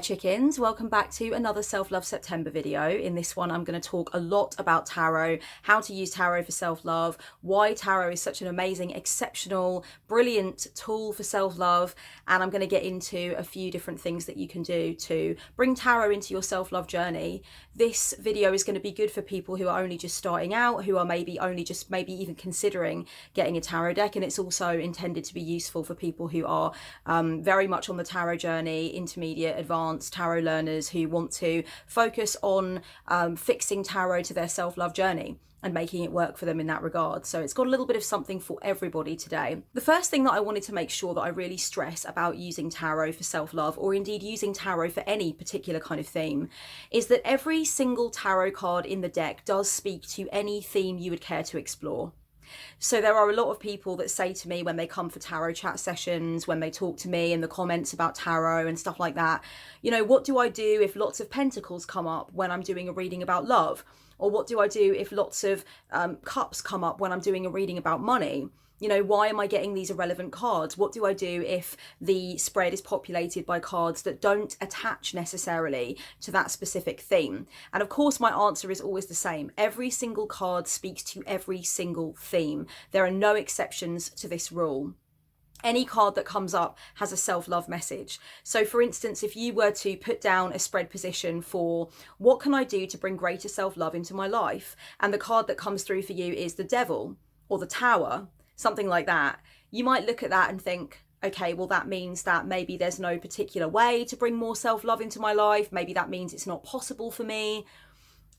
chickens, welcome back to another Self-Love September video. In this one I'm going to talk a lot about tarot, how to use tarot for self-love, why tarot is such an amazing, exceptional, brilliant tool for self-love, and I'm going to get into a few different things that you can do to bring tarot into your self-love journey. This video is going to be good for people who are only just starting out, who are maybe even considering getting a tarot deck, and it's also intended to be useful for people who are very much on the tarot journey, intermediate, advanced tarot learners who want to focus on fixing tarot to their self-love journey and making it work for them in that regard. So it's got a little bit of something for everybody today. The first thing that I wanted to make sure that I really stress about using tarot for self-love, or indeed using tarot for any particular kind of theme, is that every single tarot card in the deck does speak to any theme you would care to explore. So there are a lot of people that say to me when they come for tarot chat sessions, when they talk to me in the comments about tarot and stuff like that, you know, what do I do if lots of pentacles come up when I'm doing a reading about love? Or what do I do if lots of cups come up when I'm doing a reading about money? You know, why am I getting these irrelevant cards? What do I do if the spread is populated by cards that don't attach necessarily to that specific theme? And of course, my answer is always the same. Every single card speaks to every single theme. There are no exceptions to this rule. Any card that comes up has a self-love message. So for instance, if you were to put down a spread position for what can I do to bring greater self-love into my life, and the card that comes through for you is the Devil or the Tower, something like that, you might look at that and think, okay, well, that means that maybe there's no particular way to bring more self-love into my life. Maybe that means it's not possible for me.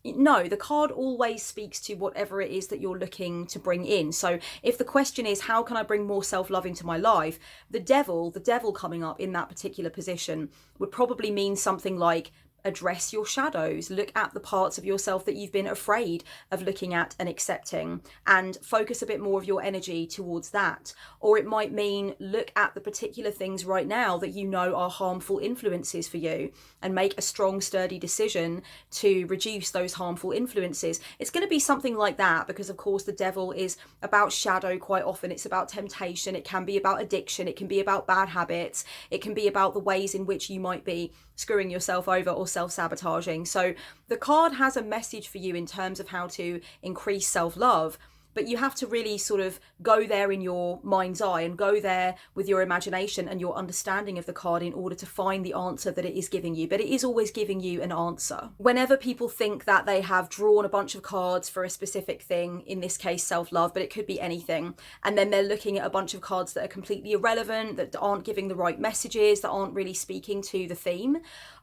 No, the card always speaks to whatever it is that you're looking to bring in. So if the question is, how can I bring more self-love into my life? The devil coming up in that particular position would probably mean something like, address your shadows, look at the parts of yourself that you've been afraid of looking at and accepting, and focus a bit more of your energy towards that. Or it might mean look at the particular things right now that you know are harmful influences for you and make a strong, sturdy decision to reduce those harmful influences. It's going to be something like that, because of course the devil is about shadow quite often. It's about temptation. It can be about addiction. It can be about bad habits. It can be about the ways in which you might be screwing yourself over or self-sabotaging. So the card has a message for you in terms of how to increase self-love, but you have to really sort of go there in your mind's eye and go there with your imagination and your understanding of the card in order to find the answer that it is giving you. But it is always giving you an answer. Whenever people think that they have drawn a bunch of cards for a specific thing, in this case self-love, but it could be anything, and then they're looking at a bunch of cards that are completely irrelevant, that aren't giving the right messages, that aren't really speaking to the theme,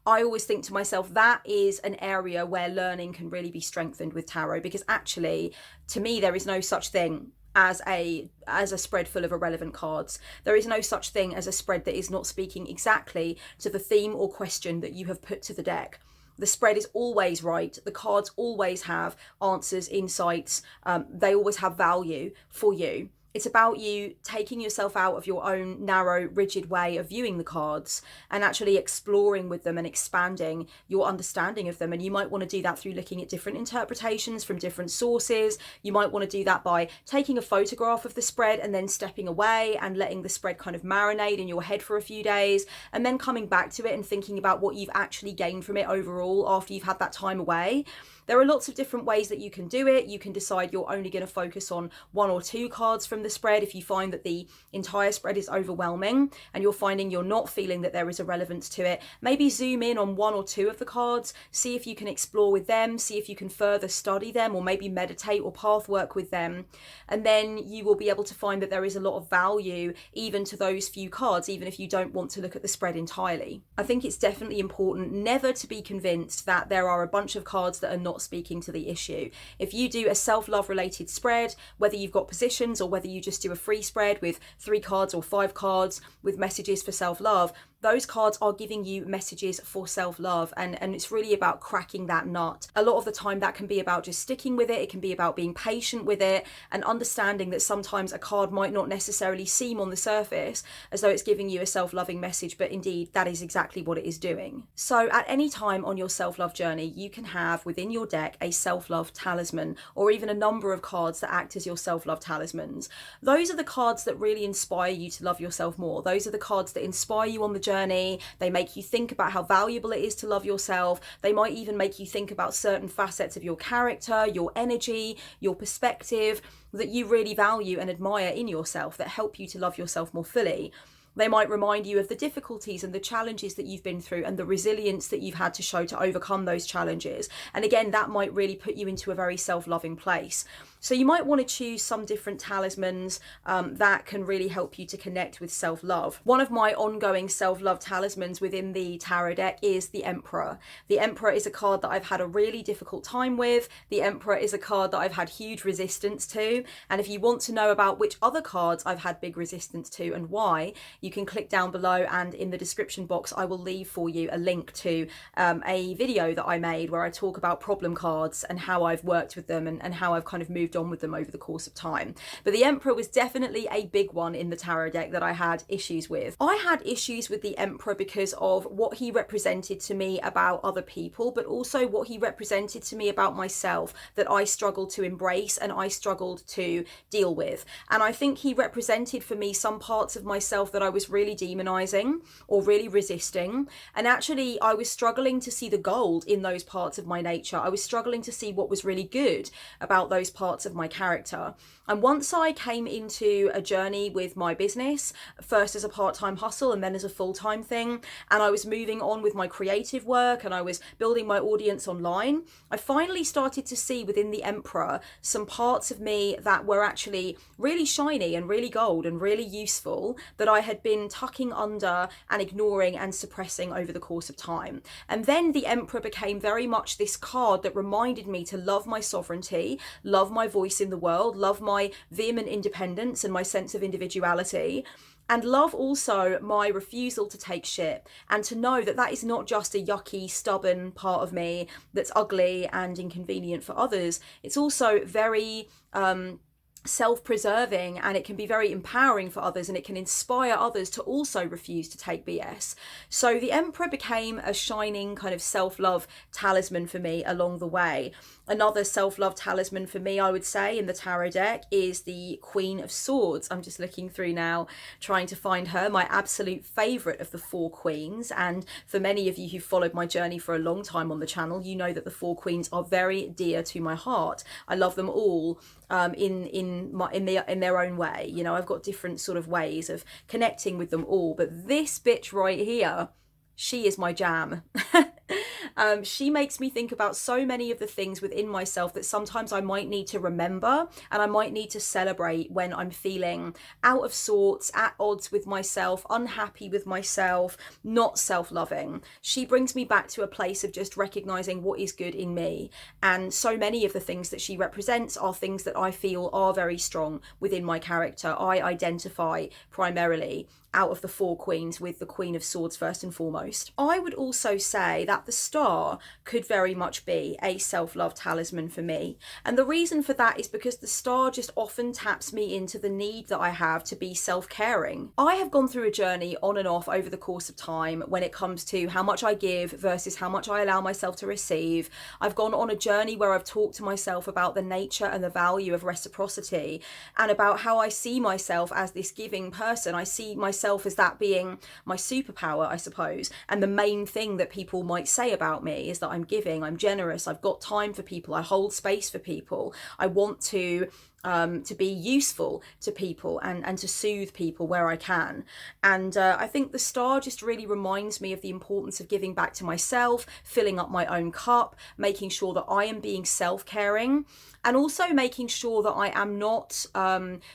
I always think to myself, that is an area where learning can really be strengthened with tarot, because actually, to me, there is no such thing as a spread full of irrelevant cards. There is no such thing as a spread that is not speaking exactly to the theme or question that you have put to the deck. The spread is always right. The cards always have answers, insights. They always have value for you. It's about you taking yourself out of your own narrow, rigid way of viewing the cards and actually exploring with them and expanding your understanding of them. And you might want to do that through looking at different interpretations from different sources. You might want to do that by taking a photograph of the spread and then stepping away and letting the spread kind of marinate in your head for a few days, and then coming back to it and thinking about what you've actually gained from it overall after you've had that time away. There are lots of different ways that you can do it. You can decide you're only going to focus on one or two cards from the spread if you find that the entire spread is overwhelming and you're finding you're not feeling that there is a relevance to it. Maybe zoom in on one or two of the cards, see if you can explore with them, see if you can further study them, or maybe meditate or path work with them. And then you will be able to find that there is a lot of value even to those few cards, even if you don't want to look at the spread entirely. I think it's definitely important never to be convinced that there are a bunch of cards that are not speaking to the issue. If you do a self-love related spread, whether you've got positions or whether you just do a free spread with 3 cards or 5 cards with messages for self-love, those cards are giving you messages for self-love, and it's really about cracking that nut. A lot of the time that can be about just sticking with it. It can be about being patient with it and understanding that sometimes a card might not necessarily seem on the surface as though it's giving you a self-loving message, but indeed that is exactly what it is doing. So at any time on your self-love journey, you can have within your deck a self-love talisman, or even a number of cards that act as your self-love talismans. Those are the cards that really inspire you to love yourself more. Those are the cards that inspire you on the journey journey. They make you think about how valuable it is to love yourself. They might even make you think about certain facets of your character, your energy, your perspective that you really value and admire in yourself that help you to love yourself more fully. They might remind you of the difficulties and the challenges that you've been through and the resilience that you've had to show to overcome those challenges. And again, that might really put you into a very self-loving place. So you might want to choose some different talismans that can really help you to connect with self-love. One of my ongoing self-love talismans within the tarot deck is the Emperor. The Emperor is a card that I've had a really difficult time with. The Emperor is a card that I've had huge resistance to. And if you want to know about which other cards I've had big resistance to and why, you can click down below, and in the description box I will leave for you a link to a video that I made where I talk about problem cards and how I've worked with them and how I've kind of moved on with them over the course of time. But the Emperor was definitely a big one in the tarot deck that I had issues with. I had issues with the Emperor because of what he represented to me about other people, but also what he represented to me about myself that I struggled to embrace and I struggled to deal with. And I think he represented for me some parts of myself that I was really demonizing or really resisting, and actually I was struggling to see the gold in those parts of my nature. I was struggling to see what was really good about those parts of my character. And once I came into a journey with my business, first as a part-time hustle and then as a full-time thing, and I was moving on with my creative work and I was building my audience online, I finally started to see within the Emperor some parts of me that were actually really shiny and really gold and really useful that I had been tucking under and ignoring and suppressing over the course of time. And then the Emperor became very much this card that reminded me to love my sovereignty, love my voice in the world, love my vehement independence and my sense of individuality, and love also my refusal to take shit, and to know that that is not just a yucky, stubborn part of me that's ugly and inconvenient for others. It's also very self-preserving, and it can be very empowering for others, and it can inspire others to also refuse to take BS. So the Emperor became a shining kind of self-love talisman for me along the way. Another self-love talisman for me, I would say, in the tarot deck is the Queen of Swords. I'm just looking through now, trying to find her, my absolute favourite of the four queens. And for many of you who've followed my journey for a long time on the channel, you know that the four queens are very dear to my heart. I love them all in their own way. You know, I've got different sort of ways of connecting with them all, but this bitch right here, she is my jam. She makes me think about so many of the things within myself that sometimes I might need to remember and I might need to celebrate when I'm feeling out of sorts, at odds with myself, unhappy with myself, not self-loving. She brings me back to a place of just recognizing what is good in me. And so many of the things that she represents are things that I feel are very strong within my character. I identify primarily out of the four queens with the Queen of Swords first and foremost. I would also say that the star could very much be a self-love talisman for me. And the reason for that is because the star just often taps me into the need that I have to be self-caring. I have gone through a journey on and off over the course of time when it comes to how much I give versus how much I allow myself to receive. I've gone on a journey where I've talked to myself about the nature and the value of reciprocity, and about how I see myself as this giving person. I see myself as that being my superpower, I suppose. And the main thing that people might say about me is that I'm giving, I'm generous, I've got time for people, I hold space for people, I want to be useful to people and to soothe people where I can. And I think the star just really reminds me of the importance of giving back to myself, filling up my own cup, making sure that I am being self-caring, and also making sure that I am not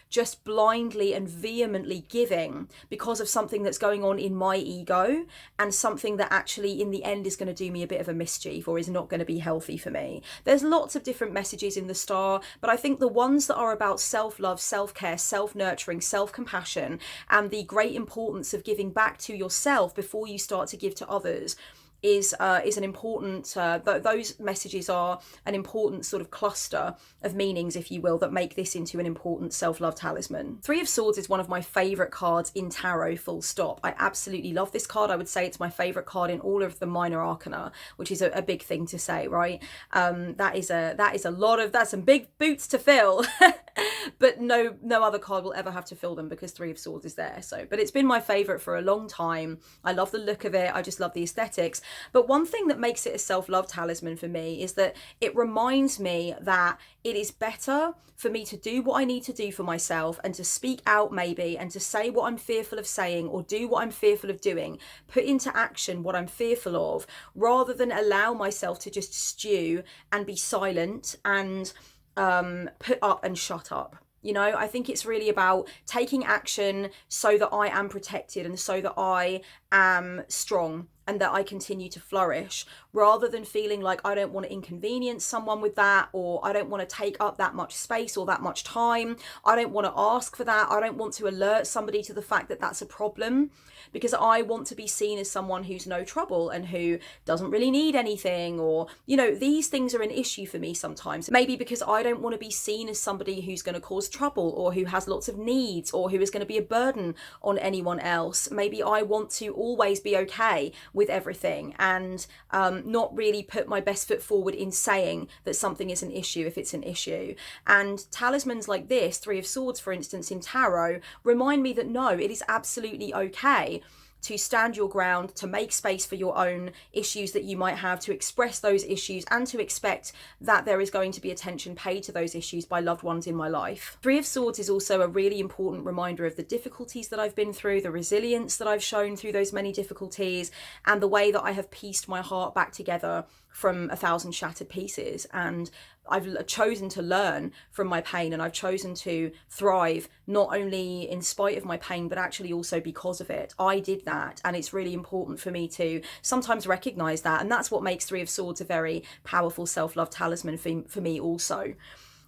just blindly and vehemently giving because of something that's going on in my ego, and something that actually in the end is going to do me a bit of a mischief or is not going to be healthy for me. There's lots of different messages in the star, but I think the ones that are about self-love, self-care, self-nurturing, self-compassion, and the great importance of giving back to yourself before you start to give to others is an important, those messages are an important sort of cluster of meanings, if you will, that make this into an important self-love talisman. Three of Swords is one of my favourite cards in tarot, full stop. I absolutely love this card. I would say it's my favourite card in all of the minor arcana, which is a big thing to say, right? That is a lot of, that's some big boots to fill. But no other card will ever have to fill them, because Three of Swords is there. So, but it's been my favourite for a long time. I love the look of it. I just love the aesthetics. But one thing that makes it a self-love talisman for me is that it reminds me that it is better for me to do what I need to do for myself, and to speak out maybe, and to say what I'm fearful of saying, or do what I'm fearful of doing, put into action what I'm fearful of, rather than allow myself to just stew and be silent and put up and shut up. You know, I think it's really about taking action so that I am protected, and so that I am strong, and that I continue to flourish, rather than feeling like I don't want to inconvenience someone with that, or I don't want to take up that much space or that much time. I don't want to ask for that. I don't want to alert somebody to the fact that that's a problem, because I want to be seen as someone who's no trouble and who doesn't really need anything. Or, you know, these things are an issue for me sometimes. Maybe because I don't want to be seen as somebody who's going to cause trouble, or who has lots of needs, or who is going to be a burden on anyone else. Maybe I want to always be okay with everything, and not really put my best foot forward in saying that something is an issue if it's an issue. And talismans like this, Three of Swords for instance in tarot, remind me that no, it is absolutely okay to stand your ground, to make space for your own issues that you might have, to express those issues, and to expect that there is going to be attention paid to those issues by loved ones in my life. Three of Swords is also a really important reminder of the difficulties that I've been through, the resilience that I've shown through those many difficulties, and the way that I have pieced my heart back together from 1,000 shattered pieces. And I've chosen to learn from my pain, and I've chosen to thrive, not only in spite of my pain, but actually also because of it. I did that, and it's really important for me to sometimes recognize that. And that's what makes Three of Swords a very powerful self-love talisman for me also.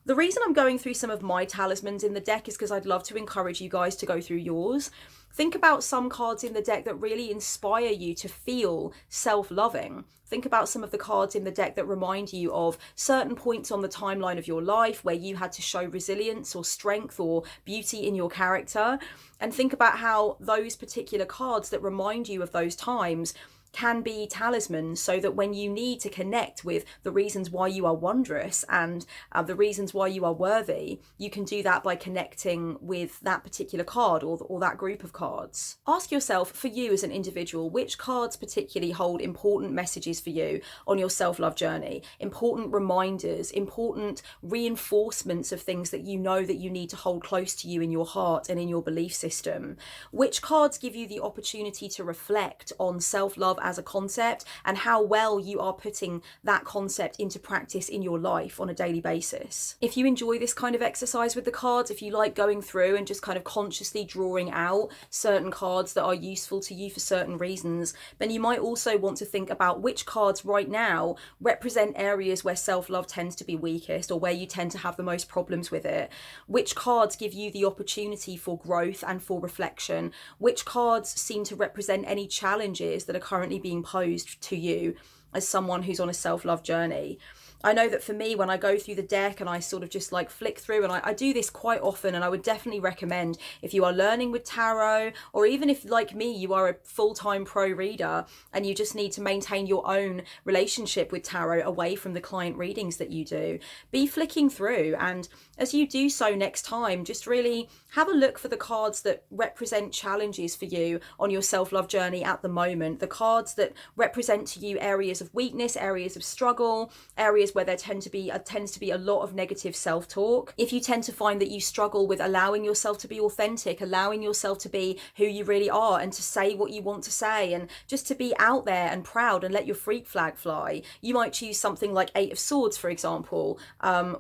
The reason I'm going through some of my talismans in the deck is because I'd love to encourage you guys to go through yours. Think about some cards in the deck that really inspire you to feel self-loving. Think about some of the cards in the deck that remind you of certain points on the timeline of your life where you had to show resilience or strength or beauty in your character. And think about how those particular cards that remind you of those times can be talismans, so that when you need to connect with the reasons why you are wondrous and the reasons why you are worthy, you can do that by connecting with that particular card or that group of cards. Ask yourself, for you as an individual, which cards particularly hold important messages for you on your self-love journey, important reminders, important reinforcements of things that you know that you need to hold close to you in your heart and in your belief system. Which cards give you the opportunity to reflect on self-love as a concept, and how well you are putting that concept into practice in your life on a daily basis. If you enjoy this kind of exercise with the cards, if you like going through and just kind of consciously drawing out certain cards that are useful to you for certain reasons, then you might also want to think about which cards right now represent areas where self-love tends to be weakest, or where you tend to have the most problems with it. Which cards give you the opportunity for growth and for reflection? Which cards seem to represent any challenges that are currently being posed to you as someone who's on a self-love journey? I know that for me, when I go through the deck and I sort of just like flick through, and I do this quite often, and I would definitely recommend, if you are learning with tarot, or even if, like me, you are a full-time pro reader and you just need to maintain your own relationship with tarot away from the client readings that you do, be flicking through. And as you do so next time, just really have a look for the cards that represent challenges for you on your self-love journey at the moment, the cards that represent to you areas of weakness, areas of struggle, areas where there tends to be a lot of negative self-talk. If you tend to find that you struggle with allowing yourself to be authentic, allowing yourself to be who you really are, and to say what you want to say, and just to be out there and proud and let your freak flag fly, you might choose something like Eight of Swords, for example,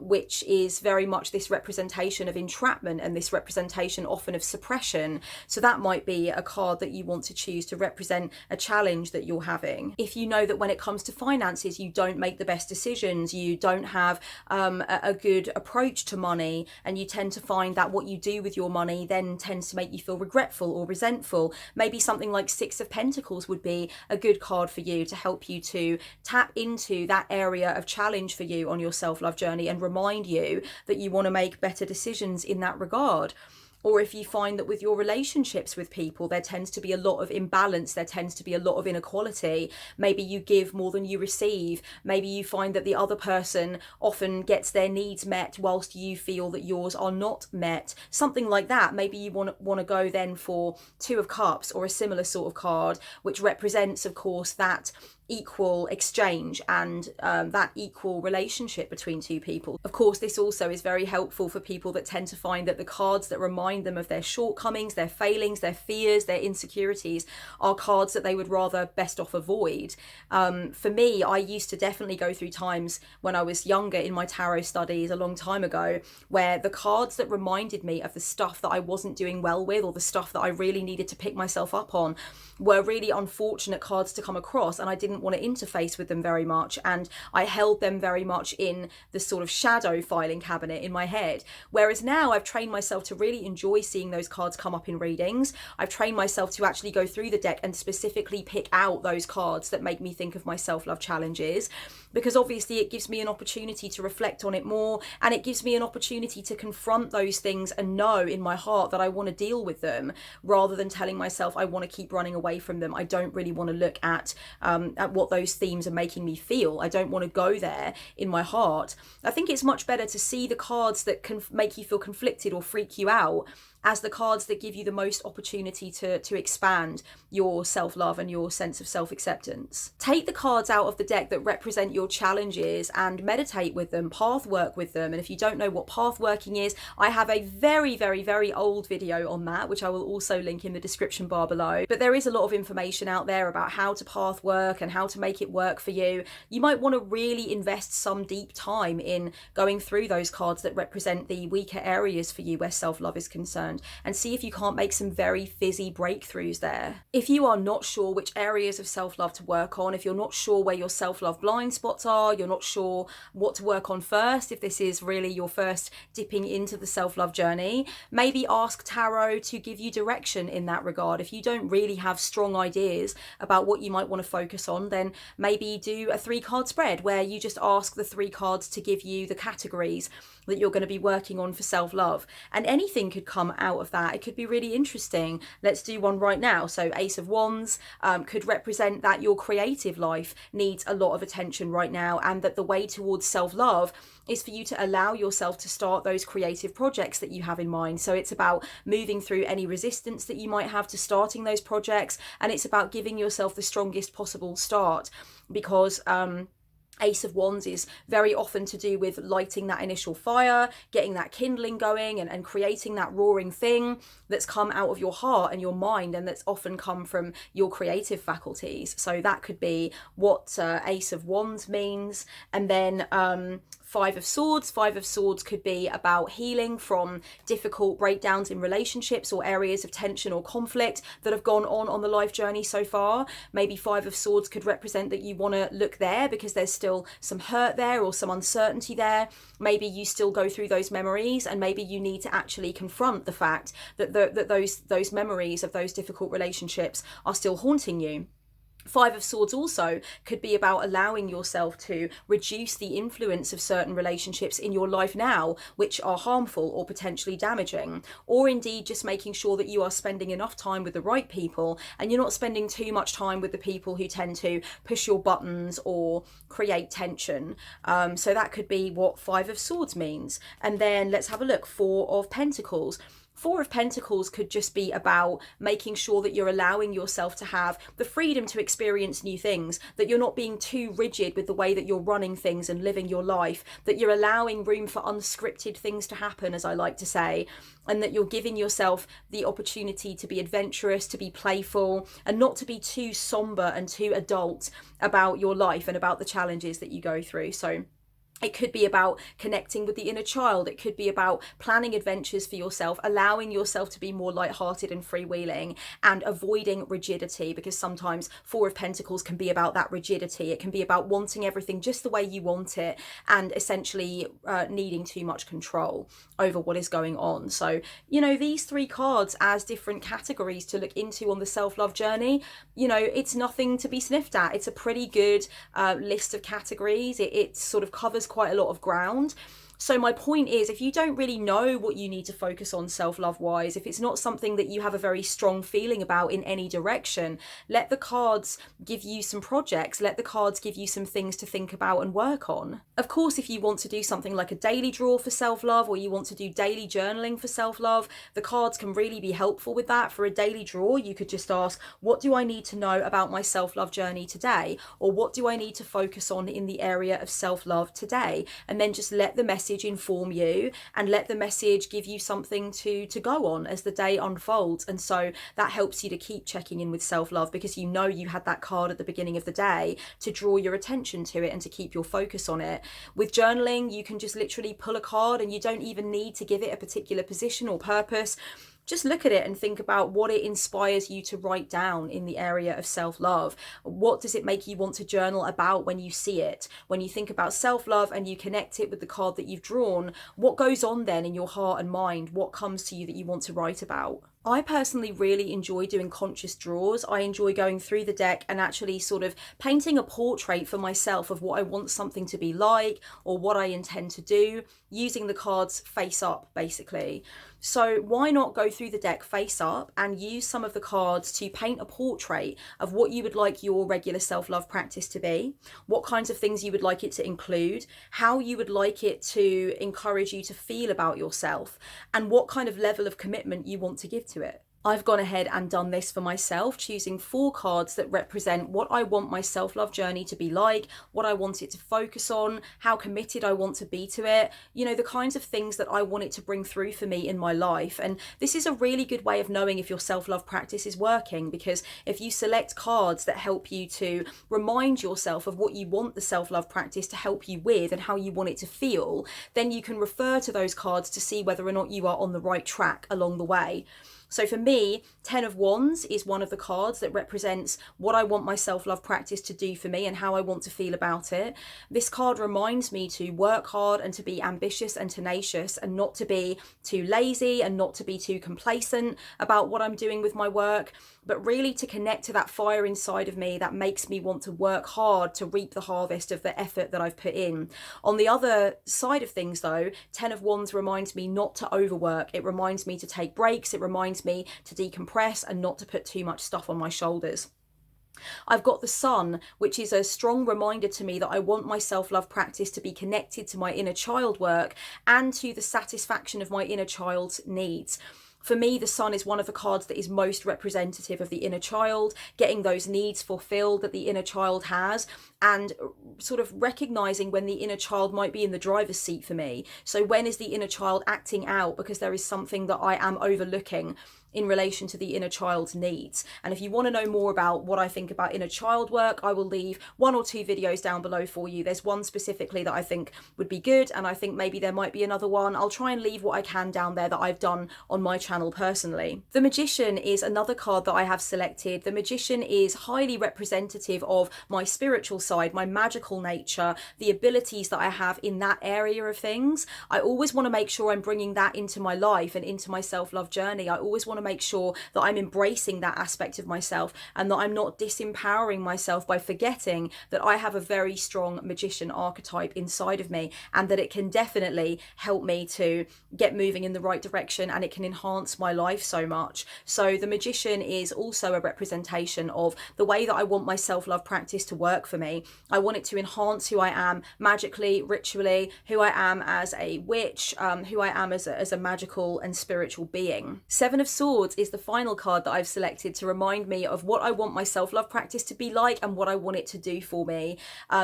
which is very much much this representation of entrapment and this representation often of suppression. So that might be a card that you want to choose to represent a challenge that you're having. If you know that when it comes to finances, you don't make the best decisions, you don't have a good approach to money, and you tend to find that what you do with your money then tends to make you feel regretful or resentful, maybe something like Six of Pentacles would be a good card for you to help you to tap into that area of challenge for you on your self-love journey and remind you that you want to make better decisions in that regard. Or if you find that with your relationships with people, there tends to be a lot of imbalance, there tends to be a lot of inequality. Maybe you give more than you receive. Maybe you find that the other person often gets their needs met whilst you feel that yours are not met. Something like that. Maybe you want to go then for Two of Cups or a similar sort of card, which represents, of course, that equal exchange and that equal relationship between two people. Of course, this also is very helpful for people that tend to find that the cards that remind them of their shortcomings, their failings, their fears, their insecurities are cards that they would rather best off avoid. For me, I used to definitely go through times when I was younger in my tarot studies a long time ago where the cards that reminded me of the stuff that I wasn't doing well with or the stuff that I really needed to pick myself up on were really unfortunate cards to come across, and I didn't want to interface with them very much, and I held them very much in the sort of shadow filing cabinet in my head. Whereas now I've trained myself to really enjoy seeing those cards come up in readings. I've trained myself to actually go through the deck and specifically pick out those cards that make me think of my self-love challenges, because obviously it gives me an opportunity to reflect on it more, and it gives me an opportunity to confront those things and know in my heart that I want to deal with them, rather than telling myself I want to keep running away from them. I don't really want to look at what those themes are making me feel. I don't want to go there in my heart. I think it's much better to see the cards that can make you feel conflicted or freak you out as the cards that give you the most opportunity to expand your self-love and your sense of self-acceptance. Take the cards out of the deck that represent your challenges and meditate with them, path work with them. And if you don't know what path working is, I have a very, very, very old video on that, which I will also link in the description bar below. But there is a lot of information out there about how to path work and how to make it work for you. You might want to really invest some deep time in going through those cards that represent the weaker areas for you where self-love is concerned, and see if you can't make some very fizzy breakthroughs there. If you are not sure which areas of self-love to work on, if you're not sure where your self-love blind spots are, you're not sure what to work on first, if this is really your first dipping into the self-love journey, maybe ask tarot to give you direction in that regard. If you don't really have strong ideas about what you might want to focus on, then maybe do a 3-card spread where you just ask the 3 cards to give you the categories that you're going to be working on for self-love, and anything could come out of that. It could be really interesting. Let's do one right now. So Ace of Wands could represent that your creative life needs a lot of attention right now, and that the way towards self-love is for you to allow yourself to start those creative projects that you have in mind. So it's about moving through any resistance that you might have to starting those projects, and it's about giving yourself the strongest possible start, because Ace of Wands is very often to do with lighting that initial fire, getting that kindling going, and creating that roaring thing that's come out of your heart and your mind, and that's often come from your creative faculties. So that could be what Ace of Wands means. And then Five of Swords. Five of Swords could be about healing from difficult breakdowns in relationships or areas of tension or conflict that have gone on the life journey so far. Maybe Five of Swords could represent that you want to look there because there's still some hurt there or some uncertainty there. Maybe you still go through those memories, and maybe you need to actually confront the fact that those memories of those difficult relationships are still haunting you. Five of Swords also could be about allowing yourself to reduce the influence of certain relationships in your life now, which are harmful or potentially damaging, or indeed just making sure that you are spending enough time with the right people and you're not spending too much time with the people who tend to push your buttons or create tension. So that could be what Five of Swords means. And then let's have a look. Four of Pentacles. Four of Pentacles could just be about making sure that you're allowing yourself to have the freedom to experience new things, that you're not being too rigid with the way that you're running things and living your life, that you're allowing room for unscripted things to happen, as I like to say, and that you're giving yourself the opportunity to be adventurous, to be playful, and not to be too somber and too adult about your life and about the challenges that you go through. So It could be about connecting with the inner child. It could be about planning adventures for yourself, allowing yourself to be more lighthearted and freewheeling, and avoiding rigidity, because sometimes Four of Pentacles can be about that rigidity. It can be about wanting everything just the way you want it and essentially needing too much control over what is going on. So, you know, these three cards as different categories to look into on the self-love journey, you know, it's nothing to be sniffed at. It's a pretty good list of categories. It sort of covers quite a lot of ground. So my point is, if you don't really know what you need to focus on self-love wise, if it's not something that you have a very strong feeling about in any direction, let the cards give you some projects, let the cards give you some things to think about and work on. Of course, if you want to do something like a daily draw for self-love, or you want to do daily journaling for self-love, the cards can really be helpful with that. For a daily draw, you could just ask, what do I need to know about my self-love journey today? Or what do I need to focus on in the area of self-love today? And then just let the message inform you and let the message give you something to go on as the day unfolds. And so that helps you to keep checking in with self-love, because you know you had that card at the beginning of the day to draw your attention to it and to keep your focus on it. With journaling, you can just literally pull a card and you don't even need to give it a particular position or purpose. Just look at it and think about what it inspires you to write down in the area of self-love. What does it make you want to journal about when you see it? When you think about self-love and you connect it with the card that you've drawn, what goes on then in your heart and mind? What comes to you that you want to write about? I personally really enjoy doing conscious draws. I enjoy going through the deck and actually sort of painting a portrait for myself of what I want something to be like or what I intend to do, using the cards face up, basically. So why not go through the deck face up and use some of the cards to paint a portrait of what you would like your regular self-love practice to be, what kinds of things you would like it to include, how you would like it to encourage you to feel about yourself, and what kind of level of commitment you want to give to it. I've gone ahead and done this for myself, choosing 4 cards that represent what I want my self-love journey to be like, what I want it to focus on, how committed I want to be to it, you know, the kinds of things that I want it to bring through for me in my life. And this is a really good way of knowing if your self-love practice is working, because if you select cards that help you to remind yourself of what you want the self-love practice to help you with and how you want it to feel, then you can refer to those cards to see whether or not you are on the right track along the way. So for me, 10 of Wands is one of the cards that represents what I want my self-love practice to do for me and how I want to feel about it. This card reminds me to work hard and to be ambitious and tenacious, and not to be too lazy and not to be too complacent about what I'm doing with my work, but really to connect to that fire inside of me that makes me want to work hard to reap the harvest of the effort that I've put in. On the other side of things though, 10 of Wands reminds me not to overwork. It reminds me to take breaks. It reminds me to decompress and not to put too much stuff on my shoulders. I've got the Sun, which is a strong reminder to me that I want my self-love practice to be connected to my inner child work and to the satisfaction of my inner child's needs. For me, the Sun is one of the cards that is most representative of the inner child, getting those needs fulfilled that the inner child has, and sort of recognizing when the inner child might be in the driver's seat for me. So when is the inner child acting out because there is something that I am overlooking in relation to the inner child's needs? And if you want to know more about what I think about inner child work, I will leave 1 or 2 videos down below for you. There's one specifically that I think would be good, and I think maybe there might be another one. I'll try and leave what I can down there that I've done on my channel personally. The Magician is another card that I have selected. The Magician is highly representative of my spiritual side, my magical nature, the abilities that I have in that area of things. I always want to make sure I'm bringing that into my life and into my self-love journey. I always want to make sure that I'm embracing that aspect of myself and that I'm not disempowering myself by forgetting that I have a very strong magician archetype inside of me, and that it can definitely help me to get moving in the right direction, and it can enhance my life so much. So the Magician is also a representation of the way that I want my self-love practice to work for me. I want it to enhance who I am magically, ritually, who I am as a witch, who I am as a magical and spiritual being. 7 of Swords is the final card that I've selected to remind me of what I want my self-love practice to be like and what I want it to do for me.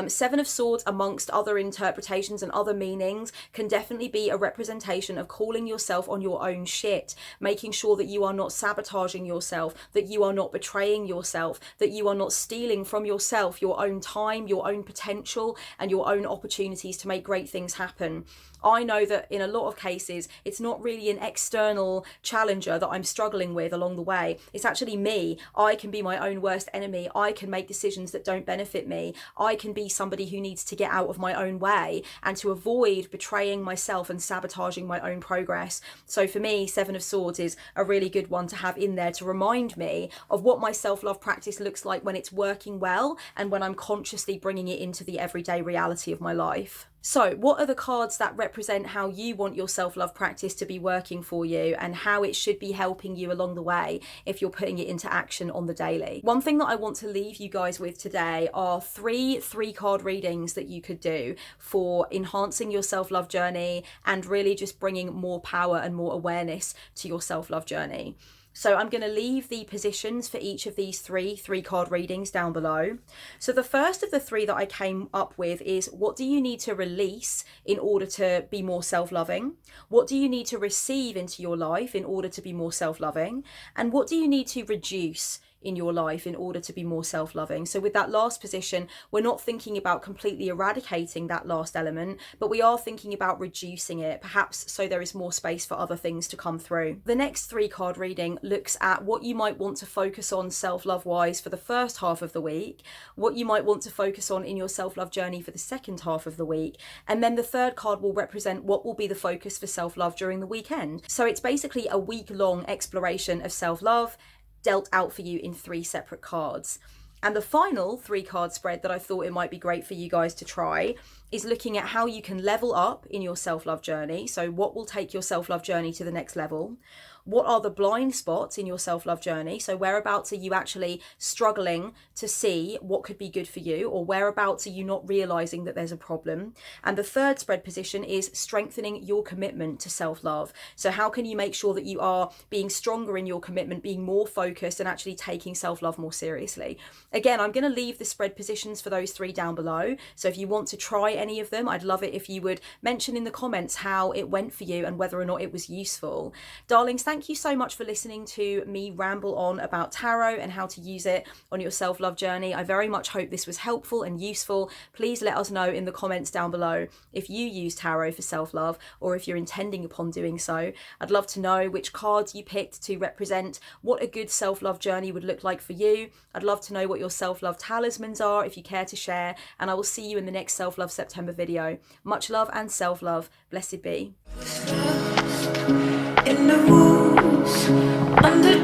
7 of Swords, amongst other interpretations and other meanings, can definitely be a representation of calling yourself on your own shit. making sure that you are not sabotaging yourself, that you are not betraying yourself, that you are not stealing from yourself your own time, your own potential, and your own opportunities to make great things happen. I know that in a lot of cases, it's not really an external challenger that I'm struggling with along the way. It's actually me. I can be my own worst enemy. I can make decisions that don't benefit me. I can be somebody who needs to get out of my own way and to avoid betraying myself and sabotaging my own progress. So for me, Seven of Swords is a really good one to have in there to remind me of what my self-love practice looks like when it's working well and when I'm consciously bringing it into the everyday reality of my life. So what are the cards that represent how you want your self-love practice to be working for you and how it should be helping you along the way if you're putting it into action on the daily? One thing that I want to leave you guys with today are three card readings that you could do for enhancing your self-love journey and really just bringing more power and more awareness to your self-love journey. So I'm going to leave the positions for each of these three card readings down below. So the first of the three that I came up with is, what do you need to release in order to be more self-loving? What do you need to receive into your life in order to be more self-loving? And what do you need to reduce in your life in order to be more self-loving? So with that last position, we're not thinking about completely eradicating that last element, but we are thinking about reducing it, perhaps so there is more space for other things to come through. The next three card reading looks at what you might want to focus on self-love wise for the first half of the week, what you might want to focus on in your self-love journey for the second half of the week, and then the third card will represent what will be the focus for self-love during the weekend. So it's basically a week-long exploration of self-love dealt out for you in three separate cards. And the final three card spread that I thought it might be great for you guys to try is looking at how you can level up in your self-love journey. So what will take your self-love journey to the next level? What are the blind spots in your self-love journey? So whereabouts are you actually struggling to see what could be good for you, or whereabouts are you not realizing that there's a problem? And the third spread position is strengthening your commitment to self-love. So how can you make sure that you are being stronger in your commitment, being more focused, and actually taking self-love more seriously? Again, I'm going to leave the spread positions for those three down below. So if you want to try any of them, I'd love it if you would mention in the comments how it went for you and whether or not it was useful. Darlings, thank you so much for listening to me ramble on about tarot and how to use it on your self-love journey. I very much hope this was helpful and useful. Please let us know in the comments down below if you use tarot for self-love or if you're intending upon doing so. I'd love to know which cards you picked to represent what a good self-love journey would look like for you. I'd love to know what your self-love talismans are if you care to share, and I will see you in the next Self-Love September video. Much love and self-love. Blessed be. In the woods, under